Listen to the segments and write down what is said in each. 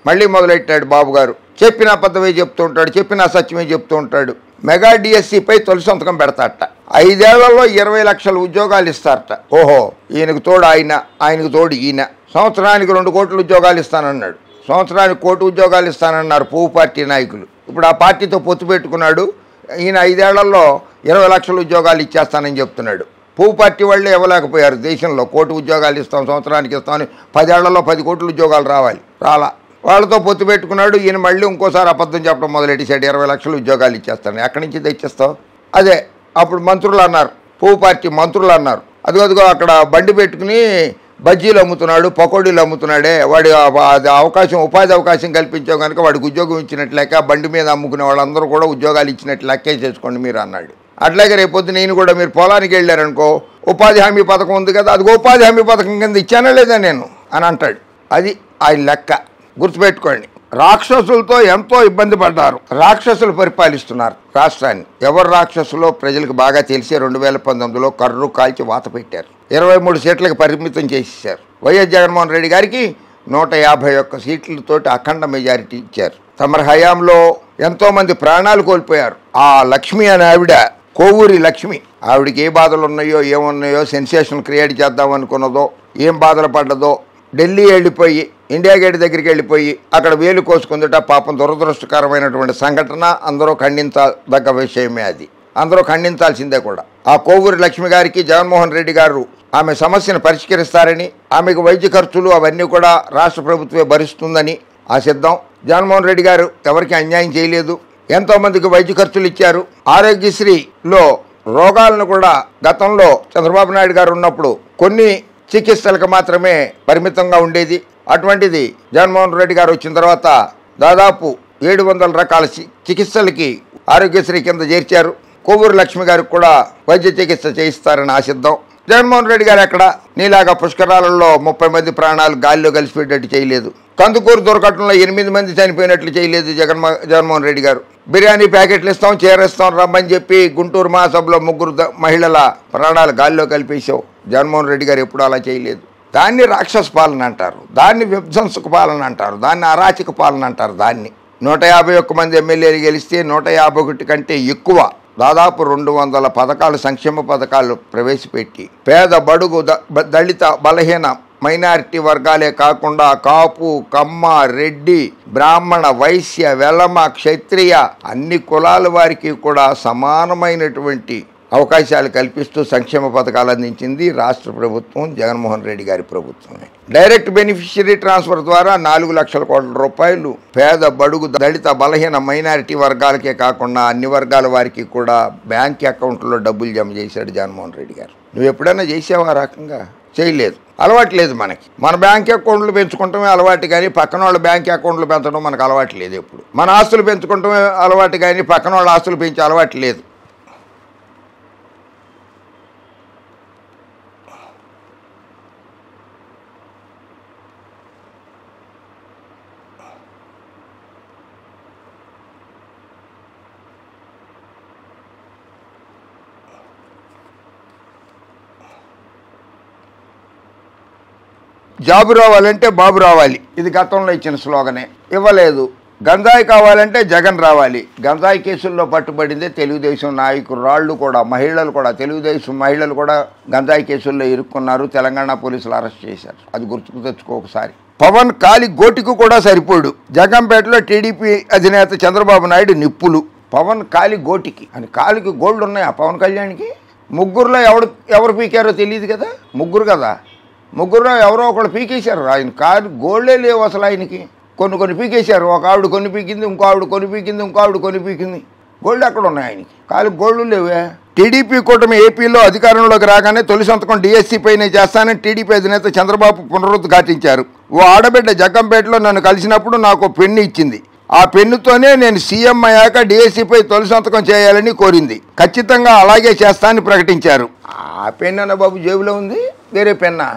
మళ్ళీ మొదలెట్టాడు బాబు గారు. చెప్పిన అబద్ధమే చెప్తూ ఉంటాడు, చెప్పిన అసత్యమే చెప్తూ ఉంటాడు. మెగా డిఎస్సిపై తొలి సంతకం పెడతారట. 5 ఏళ్లలో 20 లక్షల ఉద్యోగాలు ఇస్తారట. ఓహో, ఈయనకు తోడు ఆయనకు తోడు ఈయన. సంవత్సరానికి 2 కోట్ల ఉద్యోగాలు ఇస్తానన్నాడు. సంవత్సరానికి 1 కోటి ఉద్యోగాలు ఇస్తానన్నారు పువ్వు పార్టీ నాయకులు. ఇప్పుడు ఆ పార్టీతో పొత్తు పెట్టుకున్నాడు. ఈయన 5 ఏళ్లలో 20 లక్షల ఉద్యోగాలు ఇచ్చేస్తానని చెప్తున్నాడు. పువ్వు పార్టీ వాళ్ళే ఇవ్వలేకపోయారు. దేశంలో 1 కోటి ఉద్యోగాలు ఇస్తాం, సంవత్సరానికి ఇస్తామని 10 ఏళ్లలో 10 కోట్ల ఉద్యోగాలు రాలా. వాళ్ళతో పొత్తు పెట్టుకున్నాడు. ఈయన మళ్ళీ ఇంకోసారి అబద్ధం చెప్పడం మొదలెట్టేసాడు. 20 లక్షల ఉద్యోగాలు ఇచ్చేస్తాను. ఎక్కడి నుంచి తెచ్చిస్తావు? అదే అప్పుడు మంత్రులు అన్నారు, పువ్వు పార్టీ మంత్రులు అన్నారు, అదిగో అక్కడ బండి పెట్టుకుని బజ్జీలు అమ్ముతున్నాడు, పకోడీలు అమ్ముతున్నాడే, వాడి ఉపాధి అవకాశం కల్పించావు కనుక వాడికి ఉద్యోగం ఇచ్చినట్లు లెక్క, బండి మీద అమ్ముకునే వాళ్ళందరూ కూడా ఉద్యోగాలు ఇచ్చినట్లు లెక్కే చేసుకోండి మీరు అన్నాడు. అట్లాగే రేపొద్దు నేను కూడా మీరు పొలానికి వెళ్ళారనుకో, ఉపాధి హామీ పథకం ఉంది కదా, అది ఉపాధి హామీ పథకం కింద ఇచ్చానా లేదా నేను అని అంటాడు. అది ఆయన లెక్క. గుర్తుపెట్టుకోండి. రాక్షసులతో ఎంతో ఇబ్బంది పడ్డారు. రాక్షసులు పరిపాలిస్తున్నారు రాష్ట్రాన్ని. ఎవరు రాక్షసులో ప్రజలకు బాగా తెలిసే 2019లో కర్రు కాల్చి వాత పెట్టారు. 23 సీట్లకు పరిమితం చేసేశారు. వైఎస్ జగన్మోహన్ రెడ్డి గారికి 151 సీట్లతోటి అఖండ మెజారిటీ ఇచ్చారు. తమ హయాంలో ఎంతోమంది ప్రాణాలు కోల్పోయారు. ఆ లక్ష్మి అనే ఆవిడ, కోవూరి లక్ష్మి, ఆవిడకి ఏ బాధలు ఉన్నాయో ఏమున్నాయో, సెన్సేషన్ క్రియేట్ చేద్దాం అనుకున్నదో, ఏం బాధలు పడ్డదో, ఢిల్లీ వెళ్ళిపోయి ఇండియా గేట్ దగ్గరికి వెళ్ళిపోయి అక్కడ వేలు కోసుకుందట. పాపం దురదృష్టకరమైనటువంటి సంఘటన. అందరూ ఖండించదగ్గ విషయమే అది. అందరూ ఖండించాల్సిందే కూడా. ఆ కోవూరి లక్ష్మి గారికి జగన్మోహన్ రెడ్డి గారు ఆమె సమస్యను పరిష్కరిస్తారని, ఆమెకు వైద్య ఖర్చులు అవన్నీ కూడా రాష్ట్ర ప్రభుత్వమే భరిస్తుందని ఆశిద్దాం. జగన్మోహన్ రెడ్డి గారు ఎవరికి అన్యాయం చేయలేదు. ఎంతోమందికి వైద్య ఖర్చులు ఇచ్చారు. ఆరోగ్యశ్రీలో రోగాలను కూడా గతంలో చంద్రబాబు నాయుడు గారు ఉన్నప్పుడు కొన్ని చికిత్సలకు మాత్రమే పరిమితంగా ఉండేది. అటువంటిది జగన్మోహన్ రెడ్డి గారు వచ్చిన తర్వాత దాదాపు 700 రకాల చికిత్సలకి ఆరోగ్యశ్రీ కింద చేర్చారు. కోవూరు లక్ష్మి గారికి కూడా వైద్య చికిత్స చేయిస్తారని ఆశిద్దాం. జగన్మోహన్ రెడ్డి గారు ఎక్కడ నీలాగా పుష్కరాలలో 30 మంది ప్రాణాలు గాలిలో కలిసిపెట్టేట్టు చేయలేదు. కందుకూరు దుర్ఘటనలో 8 మంది చనిపోయినట్లు చేయలేదు జగన్మోహన్ రెడ్డి గారు. బిర్యానీ ప్యాకెట్లు ఇస్తాం, చేరేస్తాం రమ్మని చెప్పి గుంటూరు మహాసభలో 3 మహిళల ప్రాణాలు గాలిలో కలిపేశావు. జగన్మోహన్ రెడ్డి గారు ఎప్పుడు అలా చేయలేదు. దాన్ని రాక్షస పాలన అంటారు, దాన్ని విధ్వంసక పాలన అంటారు, దాన్ని అరాచక పాలన అంటారు. దాన్ని 151 మంది ఎమ్మెల్యేలు గెలిస్తే 151 కంటే ఎక్కువ దాదాపు 200 పథకాలు, సంక్షేమ పథకాలు ప్రవేశపెట్టి పేద, బడుగు, దళిత, బలహీన మైనారిటీ వర్గాలే కాకుండా కాపు, కమ్మ, రెడ్డి, బ్రాహ్మణ, వైశ్య, వెలమ, క్షత్రియ అన్ని కులాల వారికి కూడా సమానమైనటువంటి అవకాశాలు కల్పిస్తూ సంక్షేమ పథకాలు అందించింది రాష్ట్ర ప్రభుత్వం, జగన్మోహన్ రెడ్డి గారి ప్రభుత్వమే. డైరెక్ట్ బెనిఫిషియరీ ట్రాన్స్ఫర్ ద్వారా 4 లక్షల కోట్ల రూపాయలు పేద, బడుగు, దళిత, బలహీన మైనారిటీ వర్గాలకే కాకుండా అన్ని వర్గాల వారికి కూడా బ్యాంక్ అకౌంట్లో డబ్బులు జమ చేశాడు జగన్మోహన్ రెడ్డి గారు. నువ్వు ఎప్పుడైనా చేసావా రకంగా? చేయలేదు. అలవాటు లేదు మనకి. మన బ్యాంక్ అకౌంట్లు పెంచుకుంటమే అలవాటు కానీ పక్కన వాళ్ళ బ్యాంక్ అకౌంట్లు పెంచడం మనకు అలవాటు లేదు. ఎప్పుడు మన ఆస్తులు పెంచుకుంటమే అలవాటు కానీ పక్కన వాళ్ళ ఆస్తులు పెంచే అలవాటు లేదు. జాబు రావాలంటే బాబు రావాలి, ఇది గతంలో ఇచ్చిన స్లోగనే. ఇవ్వలేదు. గంజాయి కావాలంటే జగన్ రావాలి. గంజాయి కేసుల్లో పట్టుబడిందే తెలుగుదేశం నాయకురాళ్ళు కూడా, మహిళలు కూడా, తెలుగుదేశం మహిళలు కూడా గంజాయి కేసుల్లో ఇరుక్కున్నారు. తెలంగాణ పోలీసులు అరెస్ట్ చేశారు. అది గుర్తుకు తెచ్చుకో ఒకసారి. పవన్ కాలి గోటికి కూడా సరిపోడు. జగంపేటలో టీడీపీ అధినేత చంద్రబాబు నాయుడు నిప్పులు. పవన్ కాలి గోటికి అని కాలికి గోల్డ్ ఉన్నాయా పవన్ కళ్యాణ్కి? ముగ్గురులో ఎవరు పీకారో తెలియదు కదా. ముగ్గురు కదా, ముగ్గురులో ఎవరో ఒకళ్ళు పీకేశారు. ఆయన కాలు గోల్డే లేవు అసలు ఆయనకి. కొన్ని పీకేశారు. ఒక ఆవిడ కొన్ని పీకింది, ఇంకో ఆవిడ కొన్ని పీకింది, ఇంకో ఆవిడ కొన్ని పీకింది. గోల్డ్ ఎక్కడ ఉన్నాయి ఆయనకి? కాలు గోల్డ్ లేవే. టీడీపీ కూటమి ఏపీలో అధికారంలోకి రాగానే తొలి సంతకం డిఎస్సీ పైనే చేస్తానని టీడీపీ అధినేత చంద్రబాబు పునరుద్ఘాటించారు. ఓ ఆడబిడ్డ జగ్గంపేటలో నన్ను కలిసినప్పుడు నాకు పెన్ను ఇచ్చింది. ఆ పెన్నుతోనే నేను సీఎం అయ్యాక డిఎస్సీపై తొలి సంతకం చేయాలని కోరింది. ఖచ్చితంగా అలాగే చేస్తానని ప్రకటించారు. ఆ పెన్ను అన్న బాబు జేబులో ఉంది, వేరే పెన్నా?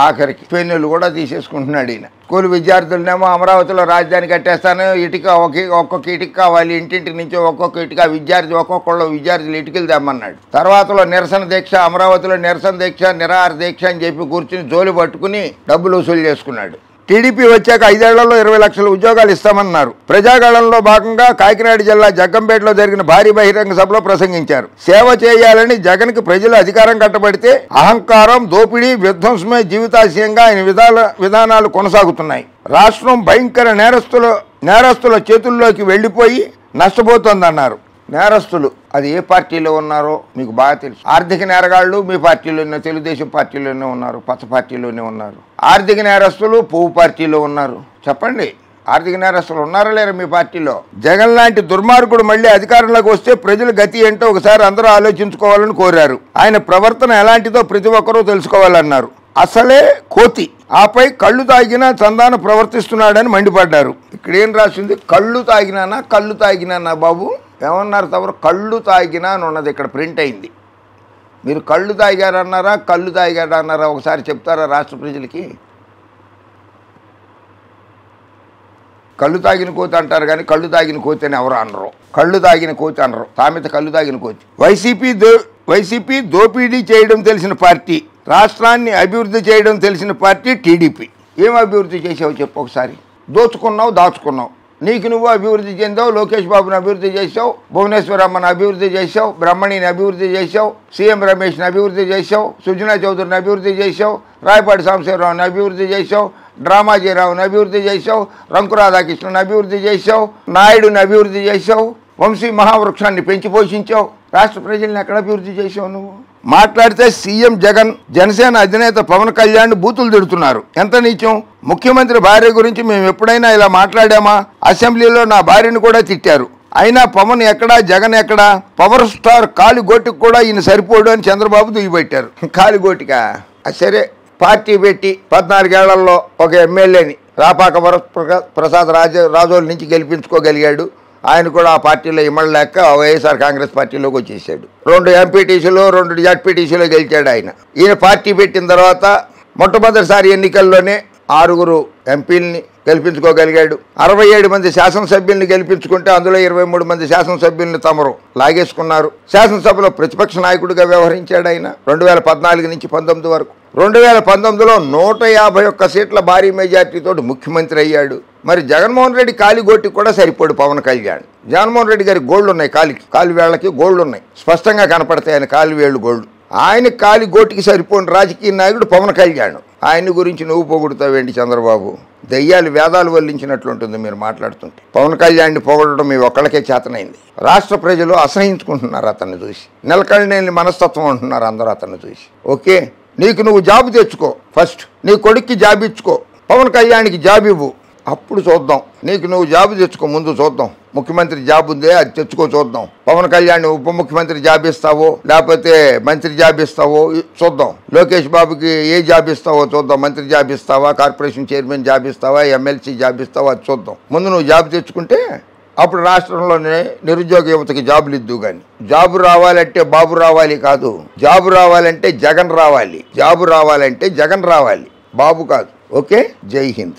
ఆఖరికి పెన్నులు కూడా తీసేసుకుంటున్నాడు ఈయన. స్కూల్ విద్యార్థులనేమో అమరావతిలో రాజధాని కట్టేస్తాను, ఇటుక ఒక్కొక్క ఇటుక కావాలి, ఇంటింటి నుంచి ఒక్కొక్క ఇటుక విద్యార్థులు ఇటుకలు తెమ్మన్నాడు. తర్వాతలో నిరసన దీక్ష, అమరావతిలో నిరసన దీక్ష, నిరాహార దీక్ష అని చెప్పి కూర్చుని జోలి పట్టుకుని డబ్బులు వసూలు చేసుకున్నాడు. టీడీపీ వచ్చాక 5 ఏళ్లలో 20 లక్షల ఉద్యోగాలు ఇస్తామన్నారు. ప్రజాగళంలో భాగంగా కాకినాడ జిల్లా జగ్గంపేటలో జరిగిన భారీ బహిరంగ సభలో ప్రసంగించారు. సేవ చేయాలని జగన్కి ప్రజలు అధికారం కట్టబడితే అహంకారం, దోపిడీ, విధ్వంసమే జీవితాశయంగా ఆయన విధానాలు కొనసాగుతున్నాయి. రాష్ట్రం భయంకర నేరస్తుల చేతుల్లోకి వెళ్లిపోయి నష్టపోతోందన్నారు. నేరస్తులు అది ఏ పార్టీలో ఉన్నారో మీకు బాగా తెలుసు. ఆర్థిక నేరగాళ్లు మీ పార్టీలోనే, తెలుగుదేశం పార్టీలోనే ఉన్నారు, పచ్చ పార్టీలోనే ఉన్నారు. ఆర్థిక నేరస్తులు పువ్వు పార్టీలో ఉన్నారు. చెప్పండి, ఆర్థిక నేరస్తులు ఉన్నారా లేరా మీ పార్టీలో? జగన్ లాంటి దుర్మార్గుడు మళ్ళీ అధికారంలోకి వస్తే ప్రజల గతి ఏంటో ఒకసారి అందరూ ఆలోచించుకోవాలని కోరారు. ఆయన ప్రవర్తన ఎలాంటిదో ప్రతి ఒక్కరూ తెలుసుకోవాలన్నారు. అసలే కోతి, ఆపై కళ్ళు తాగినా చందాన ప్రవర్తిస్తున్నాడని మండిపడ్డారు. ఇక్కడ ఏం రాసింది? కళ్ళు తాగినానా బాబు ఏమన్నారు? తవరు కళ్ళు తాగినా అని ఉన్నది, ఇక్కడ ప్రింట్ అయింది. మీరు కళ్ళు తాగారన్నారా కళ్ళు తాగారన్నారా ఒకసారి చెప్తారా రాష్ట్ర ప్రజలకి? కళ్ళు తాగిన కోతి అంటారు కానీ కళ్ళు తాగిన కోతి అని ఎవరు అనరు. కళ్ళు తాగిన కోతి అనరు, సామెత కళ్ళు తాగిన కోతి. వైసీపీ దోపిడీ చేయడం తెలిసిన పార్టీ, రాష్ట్రాన్ని అభివృద్ధి చేయడం తెలిసిన పార్టీ టీడీపీ. ఏం అభివృద్ధి చేసావు చెప్పు ఒకసారి? దోచుకున్నావు, దాచుకున్నావు. నీకు నువ్వు అభివృద్ధి చెందావు. లోకేష్ బాబుని అభివృద్ధి చేసావు, భువనేశ్వరమ్మని అభివృద్ధి చేసావు, బ్రహ్మణిని అభివృద్ధి చేసావు, సీఎం రమేష్ని అభివృద్ధి చేసావు, సుజనా చౌదరిని అభివృద్ధి చేసావు, రాయపాటి సాంబశివరావుని అభివృద్ధి చేసావు, డ్రామాజీరావుని అభివృద్ధి చేసావు, రంకు రాధాకృష్ణని అభివృద్ధి చేసావు, నాయుడుని అభివృద్ధి చేసావు, వంశీ మహావృక్షాన్ని పెంచి పోషించావు. రాష్ట్ర ప్రజల్ని ఎక్కడ అభివృద్ధి చేసావు నువ్వు? మాట్లాడితే సీఎం జగన్, జనసేన అధినేత పవన్ కళ్యాణ్ బూతులు తిడుతున్నారు. ఎంత నీచం! ముఖ్యమంత్రి భార్య గురించి మేము ఎప్పుడైనా ఇలా మాట్లాడామా? అసెంబ్లీలో నా భార్యను కూడా తిట్టారు. అయినా పవన్ ఎక్కడా, జగన్ ఎక్కడా? పవర్ స్టార్ కాలిగోటికి కూడా ఈయన సరిపోడు అని చంద్రబాబు దుయ్యబట్టారు. కాలిగోటికా? పార్టీ పెట్టి 14 ఏళ్లలో ఒక ఎమ్మెల్యేని రాపాక ప్రసాద్ రాజోల నుంచి గెలిపించుకోగలిగాడు. ఆయన కూడా ఆ పార్టీలో ఇమ్మడలేక వైఎస్ఆర్ కాంగ్రెస్ పార్టీలోకి వచ్చేసాడు. 2 ఎంపీటీసీలో 2 జడ్పీటీసీలో గెలిచాడు ఆయన. ఈయన పార్టీ పెట్టిన తర్వాత మొట్టమొదటిసారి ఎన్నికల్లోనే 6 ఎంపీలని గెలిపించుకోగలిగాడు. 67 మంది శాసనసభ్యుల్ని గెలిపించుకుంటే అందులో 23 మంది శాసనసభ్యుల్ని తమరు లాగేసుకున్నారు. శాసనసభలో ప్రతిపక్ష నాయకుడిగా వ్యవహరించాడు ఆయన 2014 నుంచి 19 వరకు. 2019లో 151 సీట్ల భారీ మెజార్టీతో ముఖ్యమంత్రి అయ్యాడు. మరి జగన్మోహన్ రెడ్డి కాలిగోటికి కూడా సరిపోడు పవన్ కళ్యాణ్. జగన్మోహన్ రెడ్డి గారి గోల్డ్ ఉన్నాయి, కాలి వేళ్లకి గోల్డ్ ఉన్నాయి, స్పష్టంగా కనపడతాయి ఆయన కాలి వేళ్ళు గోల్డ్. ఆయన కాలిగోటికి సరిపోయిన రాజకీయ నాయకుడు పవన్ కళ్యాణ్. ఆయన గురించి నువ్వు పొగుడుతావేంటి చంద్రబాబు? దెయ్యాలు వేదాలు వల్లించినట్లుంటుంది మీరు మాట్లాడుతుంటే. పవన్ కళ్యాణ్ని పొగడడం మీ ఒక్కళ్ళకే చేతనైంది. రాష్ట్ర ప్రజలు అసహించుకుంటున్నారు అతన్ని చూసి. నిలకడలేని మనస్తత్వం అంటున్నారు అందరూ అతన్ని చూసి. ఓకే, నీకు నువ్వు జాబు తెచ్చుకో, ఫస్ట్ నీ కొడుక్కి జాబ్ ఇచ్చుకో, పవన్ కళ్యాణ్కి జాబ్ ఇవ్వు, అప్పుడు చూద్దాం. నీకు నువ్వు జాబు తెచ్చుకో, ముందు చూద్దాం. ముఖ్యమంత్రి జాబ్ ఉందే అది తెచ్చుకో, చూద్దాం. పవన్ కళ్యాణ్ ఉప ముఖ్యమంత్రి జాబ్ ఇస్తావో లేకపోతే మంత్రి జాబ్ ఇస్తావో చూద్దాం. లోకేష్ బాబుకి ఏ జాబ్ ఇస్తావో చూద్దాం. మంత్రి జాబ్ ఇస్తావా, కార్పొరేషన్ చైర్మన్ జాబ్ ఇస్తావా, ఎమ్మెల్సీ జాబ్ ఇస్తావా అది చూద్దాం. ముందు నువ్వు జాబ్ తెచ్చుకుంటే అప్పుడు రాష్ట్రంలోనే నిరుద్యోగ యువతకి జాబులు ఇద్దు. కానీ జాబు రావాలంటే బాబు రావాలి కాదు, జాబు రావాలంటే జగన్ రావాలి. జాబు రావాలంటే జగన్ రావాలి, బాబు కాదు. ఓకే, జై హింద్.